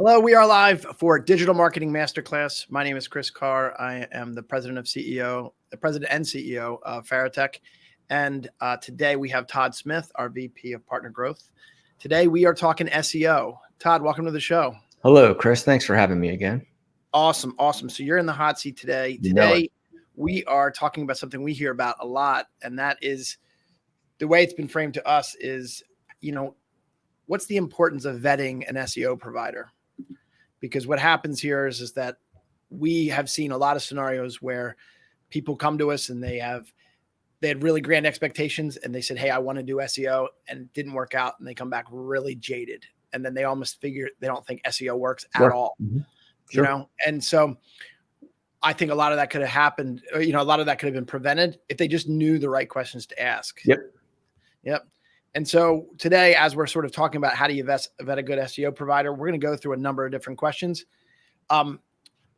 Hello, we are live for Digital Marketing Masterclass. My name is Chris Carr. I am the president and CEO of Farotech. And today we have Todd Smith, our VP of Partner Growth. Today we are talking SEO. Todd, welcome to the show. Hello, Chris. Thanks for having me again. Awesome. So you're in the hot seat today. Today we are talking about something we hear about a lot, and that is the way it's been framed to us is, what's the importance of vetting an SEO provider? Because what happens here is that we have seen a lot of scenarios where people come to us and they had really grand expectations and they said, hey, I want to do SEO, and it didn't work out, and they come back really jaded. And then they almost figure they don't think SEO works at all, Sure. And so I think a lot of that could have happened, a lot of that could have been prevented if they just knew the right questions to ask. Yep. And so today, as we're sort of talking about how do you vet a good SEO provider, we're going to go through a number of different questions.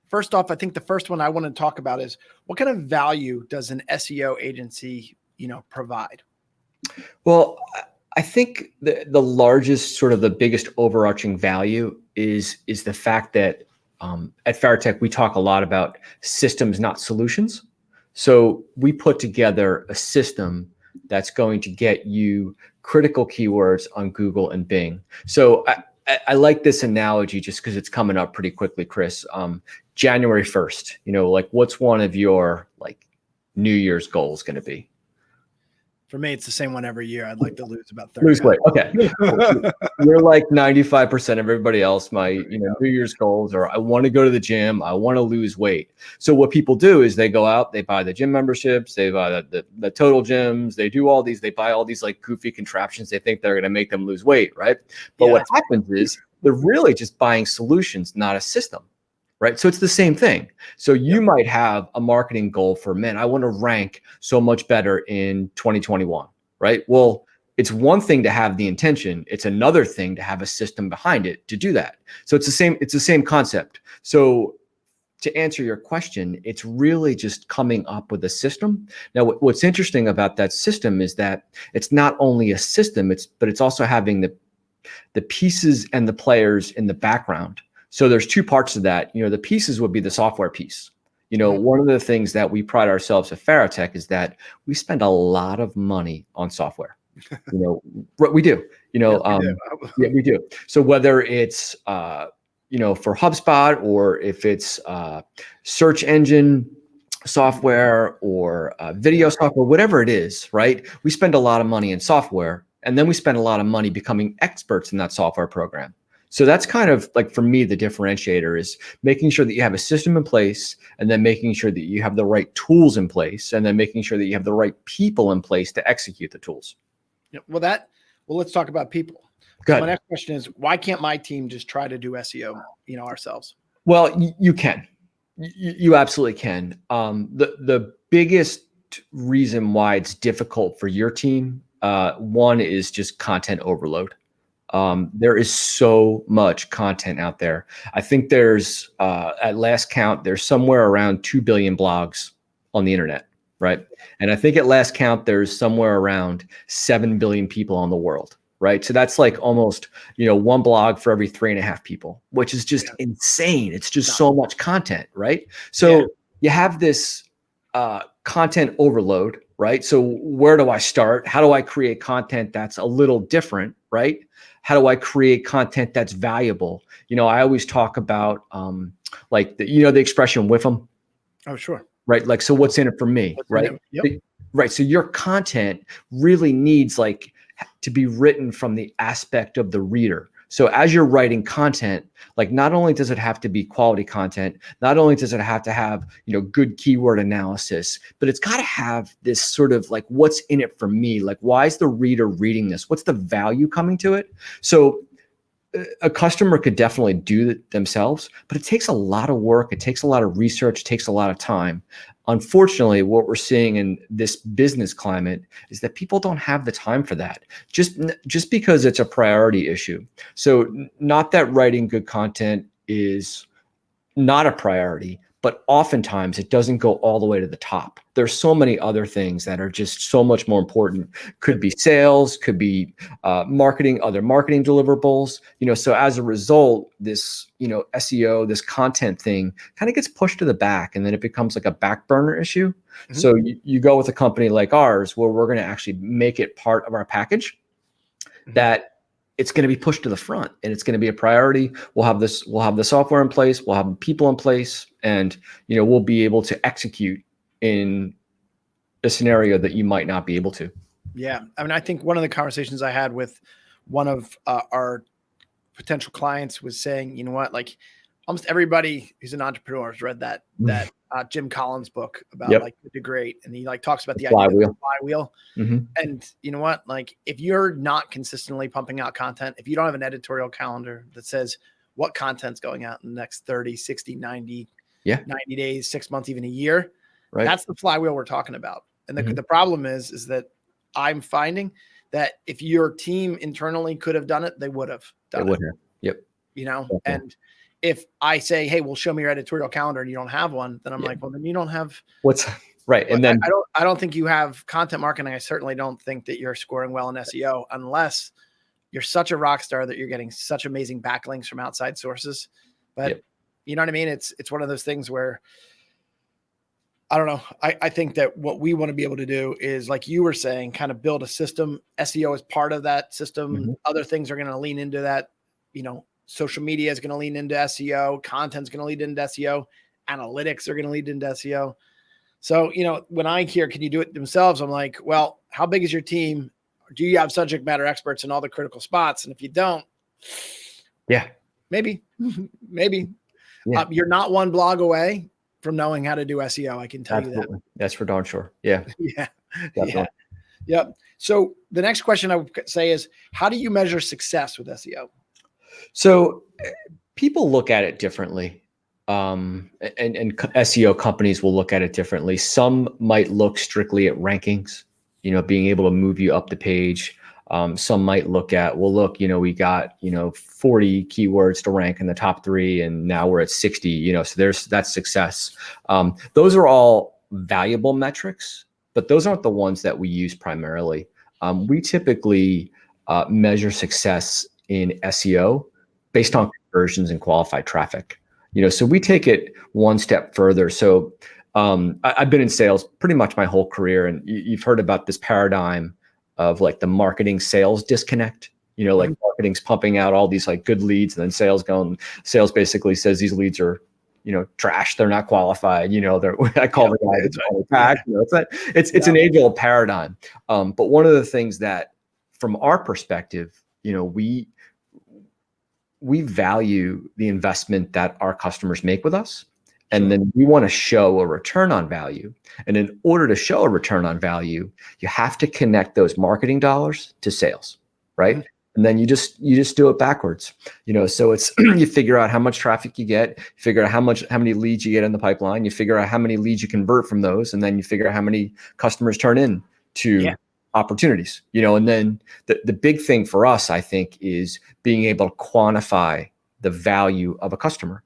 First off, I think the first one I want to talk about is what kind of value does an SEO agency, provide? Well, I think the largest, sort of the biggest overarching value is the fact that at Farotech, we talk a lot about systems, not solutions. So we put together a system that's going to get you critical keywords on Google and Bing. So I like this analogy just because it's coming up pretty quickly, Chris. January 1st, what's one of your New Year's goals going to be? For me, it's the same one every year. I'd like to lose about 30 Lose weight. Okay. You're like 95% of everybody else. My, New Year's goals are I want to go to the gym. I want to lose weight. So what people do is they go out, they buy the gym memberships, they buy the total gyms, they buy all these goofy contraptions. They think they're going to make them lose weight, right? But what happens is they're really just buying solutions, not a system. Right. So it's the same thing. So you might have a marketing goal for, man, I want to rank so much better in 2021. Right. Well, it's one thing to have the intention. It's another thing to have a system behind it to do that. So it's the same concept. So to answer your question, it's really just coming up with a system. Now, what's interesting about that system is that it's not only a system, but it's also having the pieces and the players in the background. So there's two parts to that. The pieces would be the software piece. One of the things that we pride ourselves at Farotech is that we spend a lot of money on software. We do. We do. So whether it's for HubSpot, or if it's search engine software or video software, whatever it is, right? We spend a lot of money in software, and then we spend a lot of money becoming experts in that software program. So that's kind of for me, the differentiator is making sure that you have a system in place, and then making sure that you have the right tools in place, and then making sure that you have the right people in place to execute the tools. Yeah, well, let's talk about people. So my next question is, why can't my team just try to do SEO, ourselves? Well, you can. You absolutely can. The biggest reason why it's difficult for your team, one is just content overload. There is so much content out there. I think there's, at last count, there's somewhere around 2 billion blogs on the internet, right? And I think at last count, there's somewhere around 7 billion people on the world, right? So that's almost, one blog for every 3.5 people, which is just insane. It's just so much content, right? So you have this content overload, right? So where do I start? How do I create content that's a little different, right? How do I create content that's valuable? I always talk about the expression "whiff 'em." Oh, sure. Right. So what's in it for me? Right. Yep. Right. So your content really needs to be written from the aspect of the reader. So as you're writing content, not only does it have to be quality content, not only does it have to have, good keyword analysis, but it's got to have this sort of what's in it for me? Why is the reader reading this? What's the value coming to it? So a customer could definitely do it themselves, but it takes a lot of work. It takes a lot of research. It takes a lot of time. Unfortunately, what we're seeing in this business climate is that people don't have the time for that, just because it's a priority issue. So not that writing good content is not a priority, but oftentimes it doesn't go all the way to the top. There's so many other things that are just so much more important. Could be sales, could be marketing, other marketing deliverables. So as a result, this SEO, this content thing kind of gets pushed to the back, and then it becomes like a back burner issue. Mm-hmm. So you go with a company like ours, where we're going to actually make it part of our package, that it's going to be pushed to the front, and it's going to be a priority. We'll have the software in place, we'll have people in place, and we'll be able to execute in a scenario that you might not be able to. Yeah. I mean, I think one of the conversations I had with one of our potential clients was saying, you know what, like almost everybody who's an entrepreneur has read that Jim Collins book about like Good to Great. And he like talks about the idea of the flywheel. Mm-hmm. And you know what, like if you're not consistently pumping out content, if you don't have an editorial calendar that says what content's going out in the next 30, 60, 90, 90 days, 6 months, even a year, that's the flywheel we're talking about. And the problem is that I'm finding that if your team internally could have done it, they would have done it. Yep. Okay. And if I say, hey, well, show me your editorial calendar and you don't have one, then I'm like, well, then you don't have what's right. And then I don't think you have content marketing. I certainly don't think that you're scoring well in SEO unless you're such a rock star that you're getting such amazing backlinks from outside sources. But you know what I mean? It's one of those things where I don't know. I think that what we want to be able to do is, like you were saying, kind of build a system. SEO is part of that system. Mm-hmm. Other things are going to lean into that. Social media is going to lean into SEO. Content's going to lead into SEO. Analytics are going to lead into SEO. So, when I hear, can you do it themselves? I'm like, well, how big is your team? Do you have subject matter experts in all the critical spots? And if you don't, maybe, you're not one blog away from knowing how to do SEO. I can tell you that. That's for darn sure. Yeah. Yep. So the next question I would say is, how do you measure success with SEO? So people look at it differently. And SEO companies will look at it differently. Some might look strictly at rankings, being able to move you up the page. Some might look at, well, look, we got, 40 keywords to rank in the top 3, and now we're at 60, so that's success. Those are all valuable metrics, but those aren't the ones that we use primarily. We typically measure success in SEO based on conversions and qualified traffic. So we take it one step further. So I've been in sales pretty much my whole career, and you've heard about this paradigm of like the marketing sales disconnect. Like marketing's pumping out all these like good leads, and then sales basically says these leads are, trash. They're not qualified. I call the guy that's on the pack. It's an age-old paradigm. But one of the things that, from our perspective, we value the investment that our customers make with us. And then we want to show a return on value. And in order to show a return on value, you have to connect those marketing dollars to sales, right? Mm-hmm. And then you just do it backwards. So it's you figure out how much traffic you get, figure out how many leads you get in the pipeline, you figure out how many leads you convert from those, and then you figure out how many customers turn in to opportunities. And then the big thing for us, I think, is being able to quantify the value of a customer.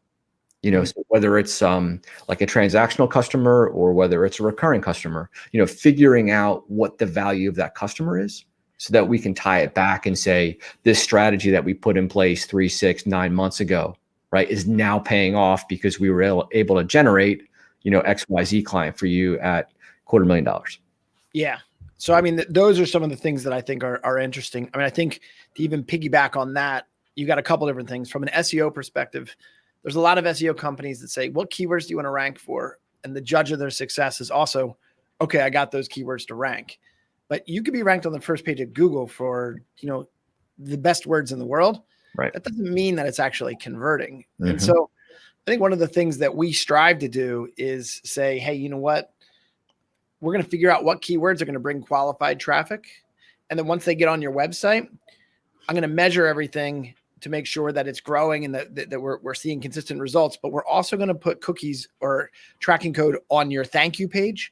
So whether it's like a transactional customer or whether it's a recurring customer, figuring out what the value of that customer is, so that we can tie it back and say, this strategy that we put in place 3, 6, 9 months ago, right, is now paying off because we were able to generate, XYZ client for you at $250,000. Yeah. So, I mean, those are some of the things that I think are interesting. I mean, I think to even piggyback on that, you got a couple different things from an SEO perspective. There's a lot of SEO companies that say, what keywords do you want to rank for? And the judge of their success is also, okay, I got those keywords to rank. But you could be ranked on the first page of Google for, the best words in the world. Right. That doesn't mean that it's actually converting. Mm-hmm. And so I think one of the things that we strive to do is say, hey, you know what? We're going to figure out what keywords are going to bring qualified traffic. And then once they get on your website, I'm going to measure everything to make sure that it's growing and that we're seeing consistent results. But we're also going to put cookies or tracking code on your thank you page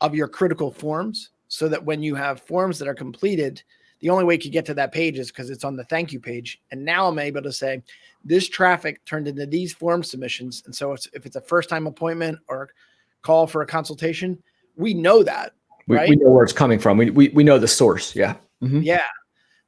of your critical forms, so that when you have forms that are completed, the only way you could get to that page is because it's on the thank you page. And now I'm able to say this traffic turned into these form submissions. And so if it's a first time appointment or call for a consultation, we know that, right? We know where it's coming from. We know the source. Yeah. Mm-hmm. Yeah.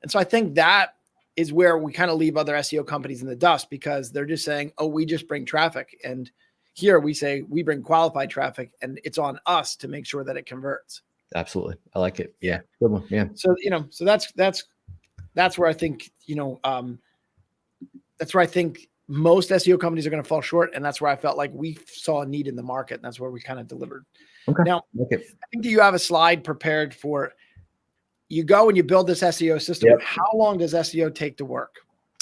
And so I think that is where we kind of leave other SEO companies in the dust, because they're just saying, oh, we just bring traffic. And here we say we bring qualified traffic, and it's on us to make sure that it converts. Absolutely. I like it. Yeah. Good one. Yeah. So, so that's where I think, that's where I think most SEO companies are going to fall short. And that's where I felt like we saw a need in the market. And that's where we kind of delivered. Okay. Now, I think that you have a slide prepared for, you go and you build this SEO system. Yep. How long does SEO take to work?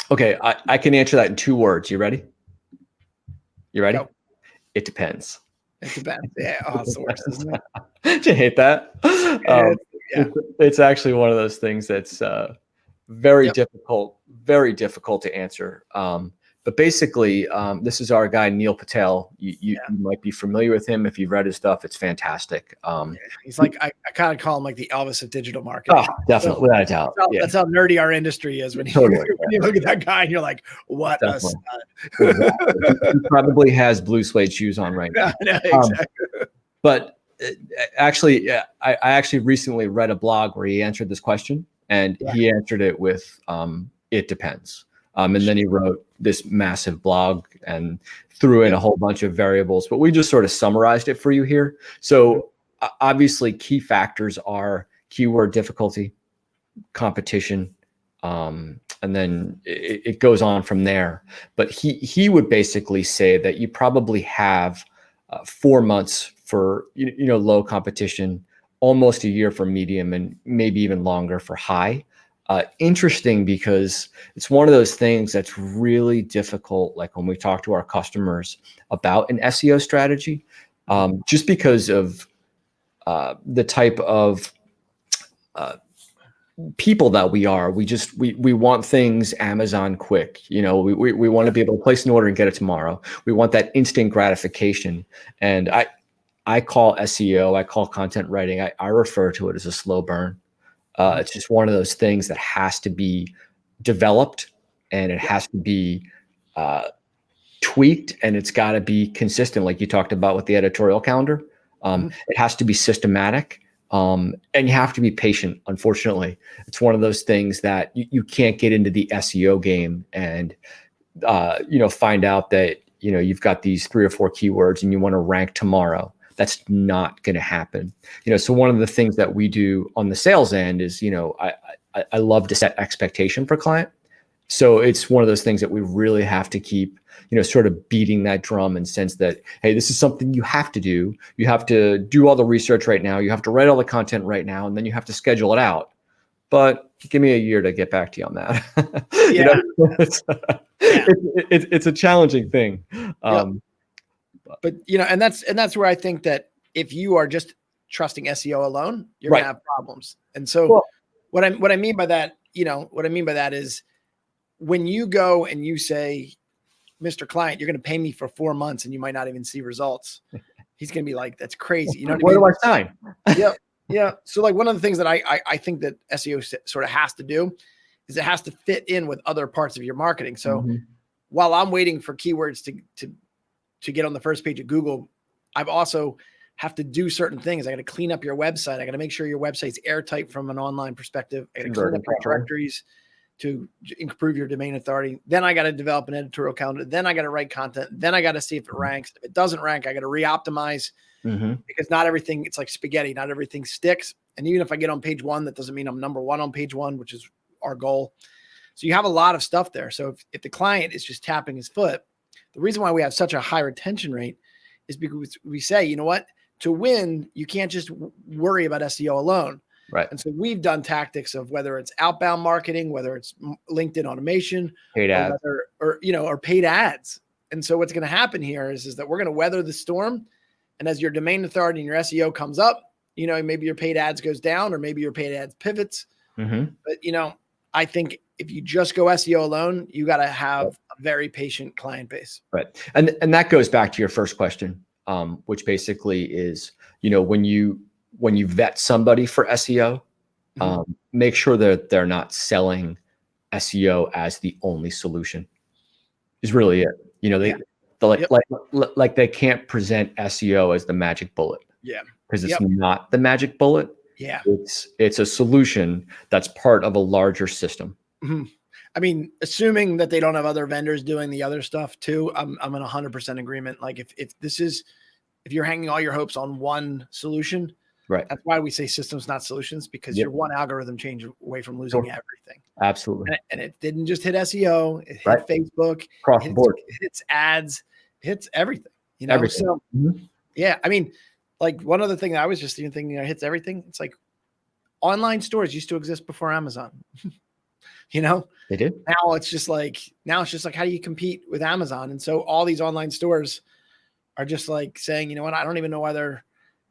Okay. I can answer that in 2 words. You ready? Go. It depends. It depends. Yeah. Oh, source, isn't it? Did you hate that? It's actually one of those things that's very difficult to answer. But basically, this is our guy, Neil Patel. You might be familiar with him if you've read his stuff. It's fantastic. He's like, I kind of call him like the Elvis of digital marketing. Oh, definitely, without a doubt. That's how nerdy our industry is. When you look at that guy and you're like, what a stud. He probably has blue suede shoes on right now. No, exactly. But actually, I actually recently read a blog where he answered this question, and he answered it with, it depends. And then he wrote this massive blog and threw in a whole bunch of variables, but we just sort of summarized it for you here. So obviously key factors are keyword difficulty, competition, and then it goes on from there. But he would basically say that you probably have 4 months for low competition, almost a year for medium, and maybe even longer for high. Interesting, because it's one of those things that's really difficult. Like when we talk to our customers about an SEO strategy, just because of the type of people that we are, we want things Amazon quick. We want to be able to place an order and get it tomorrow. We want that instant gratification. And I call SEO, I call content writing, I refer to it as a slow burn. It's just one of those things that has to be developed, and it has to be tweaked, and it's got to be consistent, like you talked about with the editorial calendar. It has to be systematic, and you have to be patient. Unfortunately, it's one of those things that you can't get into the SEO game and find out that you've got these 3 or 4 keywords and you want to rank tomorrow. That's not going to happen. So one of the things that we do on the sales end is, I love to set expectation for client. So it's one of those things that we really have to keep, sort of beating that drum, and sense that, hey, this is something you have to do. You have to do all the research right now. You have to write all the content right now, and then you have to schedule it out. But give me a year to get back to you on that. It's a challenging thing. But and that's where I think that if you are just trusting SEO alone, you're gonna have problems. And so what I mean by that, is when you go and you say, Mr. Client, you're gonna pay me for 4 months and you might not even see results. He's gonna be like, that's crazy. You know what I mean? Where do I sign? Yeah. So like one of the things that I think that SEO sort of has to do is it has to fit in with other parts of your marketing. So while I'm waiting for keywords to get on the first page of Google, I've also have to do certain things. I got to clean up your website. I got to make sure your website's airtight from an online perspective. I got to clean up your directories to improve your domain authority. Then I got to develop an editorial calendar. Then I got to write content. Then I got to see if it ranks. If it doesn't rank, I got to re-optimize because not everything, it's like spaghetti. Not everything sticks. And even if I get on page 1, that doesn't mean I'm number 1 on page 1, which is our goal. So you have a lot of stuff there. So if the client is just tapping his foot, the reason why we have such a high retention rate is because we say, you know what, to win, you can't just worry about SEO alone. Right. And so we've done tactics of whether it's outbound marketing, whether it's LinkedIn automation, paid ads, or paid ads. And so what's going to happen here is that we're going to weather the storm. And as your domain authority and your SEO comes up, maybe your paid ads goes down, or maybe your paid ads pivots. But, I think if you just go SEO alone, you got to have a very patient client base. Right. And that goes back to your first question, which basically is, when you vet somebody for SEO, Make sure that they're not selling SEO as the only solution is really it. You know, like they can't present SEO as the magic bullet. Yeah. Because it's not the magic bullet. Yeah. It's a solution that's part of a larger system. I mean, assuming that they don't have other vendors doing the other stuff too, I'm in 100% agreement. Like if you're hanging all your hopes on one solution, right? That's why we say systems, not solutions, because you're one algorithm change away from losing everything. Absolutely. And it didn't just hit SEO, it hit Facebook, across the board. It hits ads, it hits everything, you know? Everything. So yeah, I mean, like one other thing that I was just even thinking, it hits everything. It's like online stores used to exist before Amazon. You know, they did. Now it's just like, how do you compete with Amazon? And so all these online stores are just like saying, you know what, I don't even know whether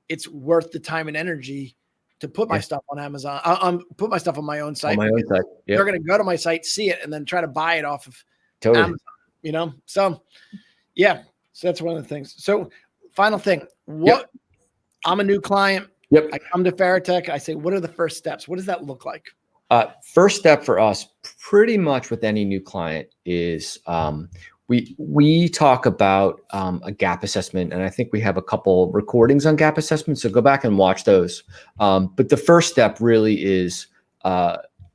it's worth the time and energy to put my stuff on Amazon, put my stuff on my own site. They're going to go to my site, see it, and then try to buy it off of Amazon, you know? So yeah, so that's one of the things. So final thing, I'm a new client. I come to Farotech. I say, what are the first steps? What does that look like? First step for us, pretty much with any new client, is we talk about a gap assessment, and I think we have a couple recordings on gap assessment, so go back and watch those. But the first step really is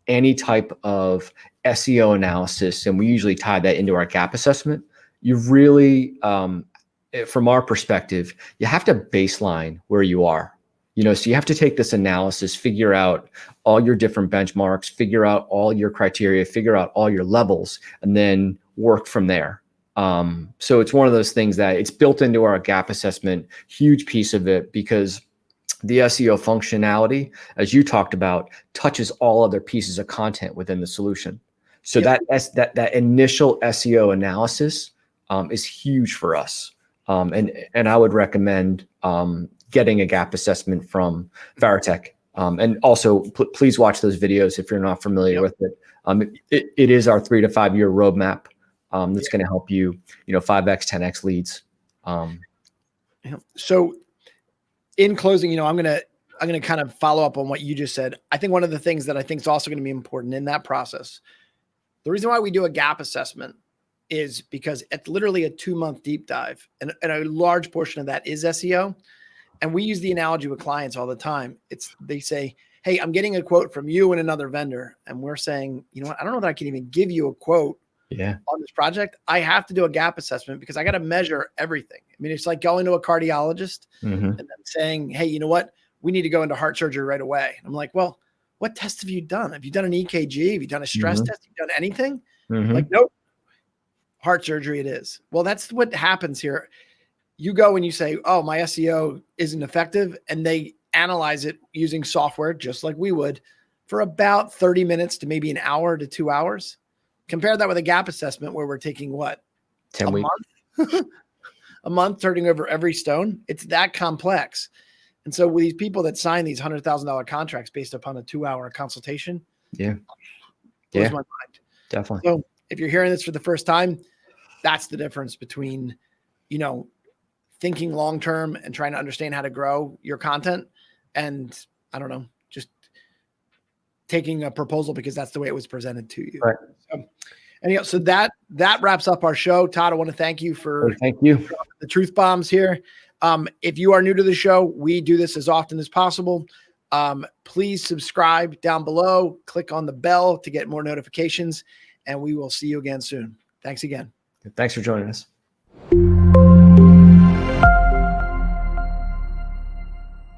any type of SEO analysis, and we usually tie that into our gap assessment. You really, from our perspective, you have to baseline where you are. You know, so you have to take this analysis, figure out all your different benchmarks, figure out all your criteria, figure out all your levels, and then work from there. So it's one of those things that it's built into our gap assessment, huge piece of it, because the SEO functionality, as you talked about, touches all other pieces of content within the solution. So that initial SEO analysis is huge for us. And I would recommend getting a gap assessment from Farotech. And also, please watch those videos if you're not familiar with it. It is our 3 to 5 year roadmap that's going to help you, 5x, 10x leads. So, in closing, I'm gonna kind of follow up on what you just said. I think one of the things that I think is also going to be important in that process, the reason why we do a gap assessment is because it's literally a 2-month deep dive, and a large portion of that is SEO. And we use the analogy with clients all the time. They say, hey, I'm getting a quote from you and another vendor. And we're saying, you know what, I don't know that I can even give you a quote on this project. I have to do a gap assessment because I got to measure everything. I mean, it's like going to a cardiologist and then saying, hey, you know what, we need to go into heart surgery right away. And I'm like, well, what tests have you done? Have you done an EKG? Have you done a stress test? Have you done anything? Like, nope, heart surgery it is. Well, that's what happens here. You go and you say, oh, my SEO isn't effective. And they analyze it using software, just like we would, for about 30 minutes to maybe an hour to 2 hours. Compare that with a gap assessment where we're taking what? 10 weeks. Month? A month, turning over every stone. It's that complex. And so with these people that sign these $100,000 contracts based upon a 2-hour consultation, blows my mind. Definitely. So if you're hearing this for the first time, that's the difference between, thinking long-term and trying to understand how to grow your content, and I don't know, just taking a proposal because that's the way it was presented to you. Right. So, anyhow, so that wraps up our show. Todd, I want to thank you for the truth bombs here. If you are new to the show, we do this as often as possible. Please subscribe down below, click on the bell to get more notifications, and we will see you again soon. Thanks again. Thanks for joining us.